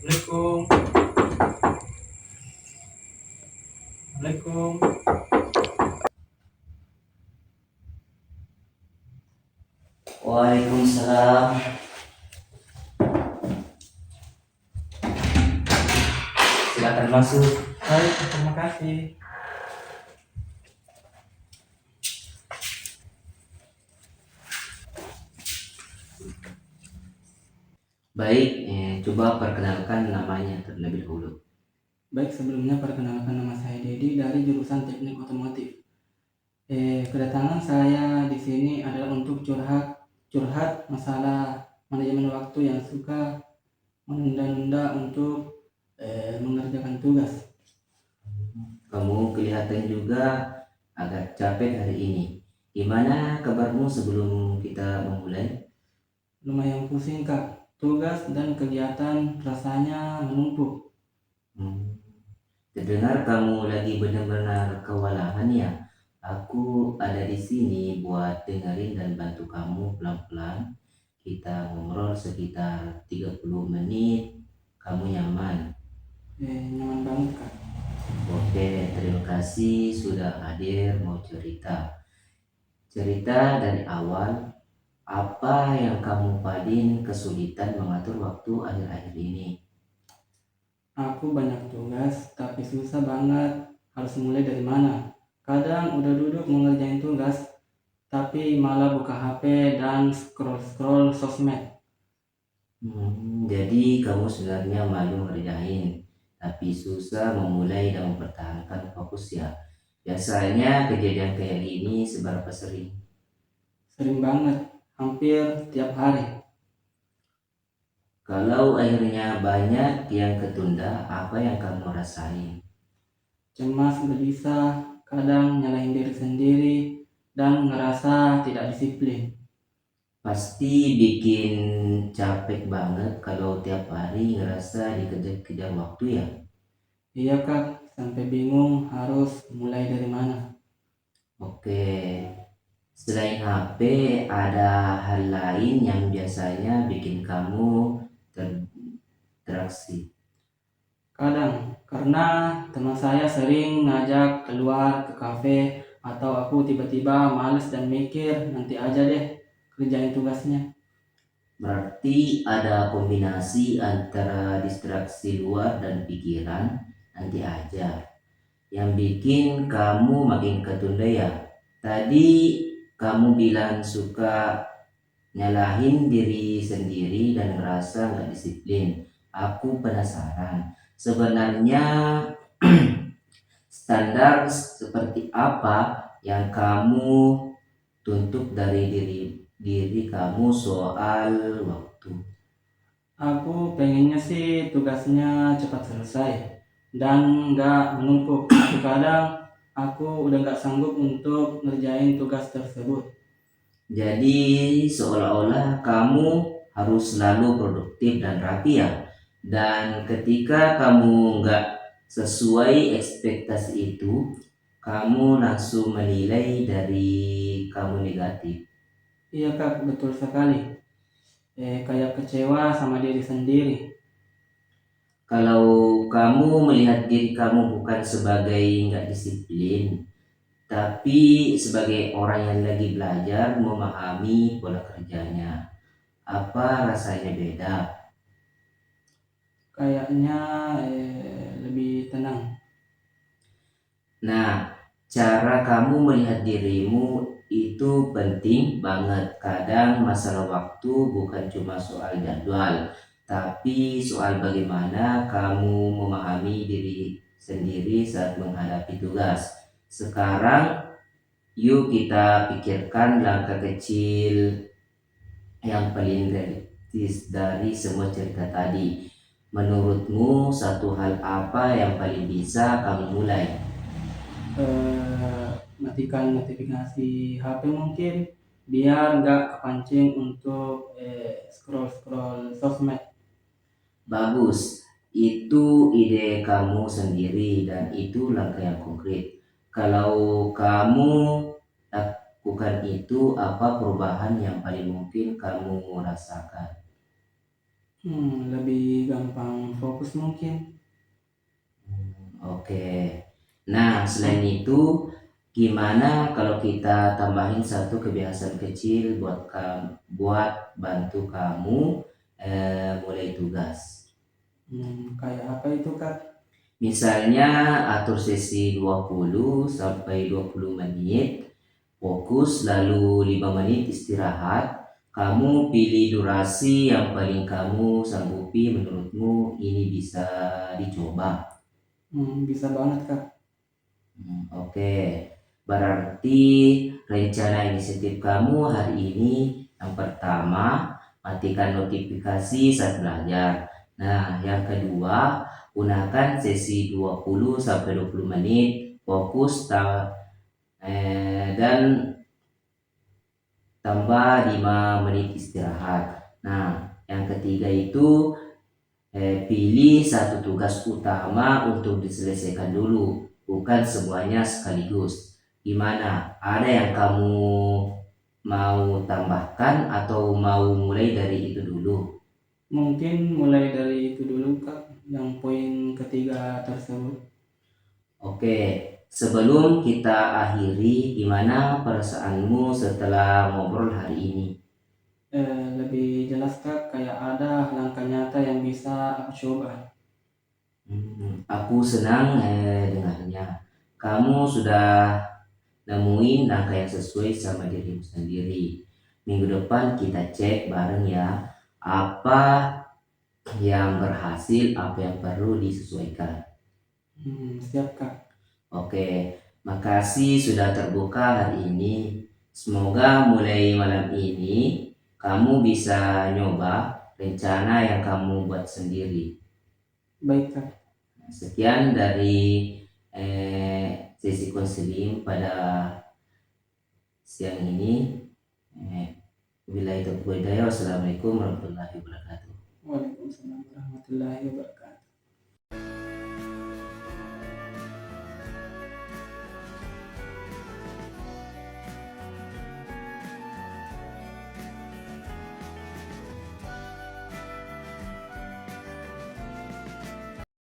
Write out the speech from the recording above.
Assalamualaikum. Assalamualaikum. Waalaikumsalam. Silakan masuk. Baik, terima kasih. Baik, coba perkenalkan namanya terlebih dahulu. Baik, sebelumnya perkenalkan nama saya Dedi dari jurusan Teknik Otomotif. Kedatangan saya di sini adalah untuk curhat masalah manajemen waktu yang suka menunda-nunda untuk mengerjakan tugas. Kamu kelihatan juga agak capek hari ini. Gimana kabarmu sebelum kita memulai? Lumayan pusing Kak, tugas dan kegiatan rasanya menumpuk. Hmm, Terdengar kamu lagi benar-benar kewalahan ya. Aku ada di sini buat dengerin dan bantu kamu pelan-pelan. Kita ngobrol sekitar 30 menit. Kamu nyaman? Nyaman banget Kak. Oke, terima kasih sudah hadir mau cerita. Cerita dari awal, apa yang kamu paling kesulitan mengatur waktu akhir-akhir ini? Aku banyak tugas, tapi susah banget harus mulai dari mana. Kadang udah duduk mengerjain tugas, tapi malah buka HP dan scroll-scroll sosmed. Jadi kamu sebenarnya malu ngerjain, tapi susah memulai dan mempertahankan fokus ya. Biasanya kejadian kayak gini seberapa sering? Sering banget, hampir tiap hari. Kalau akhirnya banyak yang ketunda, apa yang kamu rasain? Cemas, gelisah, kadang nyalahin diri sendiri, dan ngerasa tidak disiplin. Pasti bikin capek banget kalau tiap hari ngerasa dikejar-kejar waktu ya. Iya kak, sampai bingung harus mulai dari mana. Oke, selain HP ada hal lain yang biasanya bikin kamu terdistraksi. Kadang, karena teman saya sering ngajak keluar ke kafe, atau aku tiba-tiba males dan mikir nanti aja deh kerjain tugasnya. Berarti ada kombinasi antara distraksi luar dan pikiran nanti aja yang bikin kamu makin ketunda ya. Tadi kamu bilang suka nyalahin diri sendiri dan ngerasa nggak disiplin. Aku penasaran, sebenarnya standar seperti apa yang kamu tuntut dari diri diri kamu soal waktu? Aku pengennya sih tugasnya cepat selesai dan nggak menumpuk. Tapi kadang aku udah nggak sanggup untuk ngerjain tugas tersebut. Jadi seolah-olah kamu harus selalu produktif dan rapi ya. Dan ketika kamu nggak sesuai ekspektasi itu, kamu langsung menilai dari kamu negatif. Iya kak, betul sekali. Kayak kecewa sama diri sendiri. Kalau kamu melihat diri kamu bukan sebagai nggak disiplin, tapi sebagai orang yang lagi belajar memahami pola kerjanya, apa rasanya beda? Kayaknya lebih tenang. Nah, cara kamu melihat dirimu itu penting banget. Kadang masalah waktu bukan cuma soal jadwal, tapi soal bagaimana kamu memahami diri sendiri saat menghadapi tugas. Sekarang, yuk kita pikirkan langkah kecil yang paling realistis dari semua cerita tadi. Menurutmu, satu hal apa yang paling bisa kamu mulai? Matikan notifikasi HP mungkin biar nggak kepancing untuk scroll-scroll sosmed. Bagus, itu ide kamu sendiri dan itu langkah yang konkret. Kalau kamu lakukan itu, apa perubahan yang paling mungkin kamu rasakan? Lebih gampang fokus mungkin. Oke. Nah, selain itu, gimana kalau kita tambahin satu kebiasaan kecil buat bantu kamu mulai tugas. Kayak apa itu Kak? Misalnya atur sesi 20 sampai 20 menit fokus lalu 5 menit istirahat. Kamu pilih durasi yang paling kamu sanggupi, menurutmu ini bisa dicoba. Bisa banget Kak. Oke, berarti rencana inisiatif kamu hari ini yang pertama, matikan notifikasi saat belajar. Nah, yang kedua, gunakan sesi 20 sampai 20 menit fokus dan tambah 5 menit istirahat. Nah, yang ketiga itu pilih satu tugas utama untuk diselesaikan dulu, bukan semuanya sekaligus. Gimana? Ada yang kamu mau tambahkan atau mau mulai dari itu dulu? Mungkin mulai dari itu dulu Kak, yang poin ketiga tersebut. Oke, sebelum kita akhiri, gimana perasaanmu setelah ngobrol hari ini? Lebih jelas Kak, kayak ada langkah nyata yang bisa aku coba. Aku senang dengarnya. Kamu sudah nemuin langkah yang sesuai sama dirimu sendiri. Minggu depan kita cek bareng ya, apa yang berhasil, apa yang perlu disesuaikan. Siap Kak. Oke, makasih sudah terbuka hari ini. Semoga mulai malam ini kamu bisa nyoba rencana yang kamu buat sendiri. Baik Kak. Sekian dari sesi konseling pada siang ini. Wabillahi taufiq wal hidayah. Wassalamualaikum warahmatullahi wabarakatuh. Waalaikumsalam warahmatullahi wabarakatuh.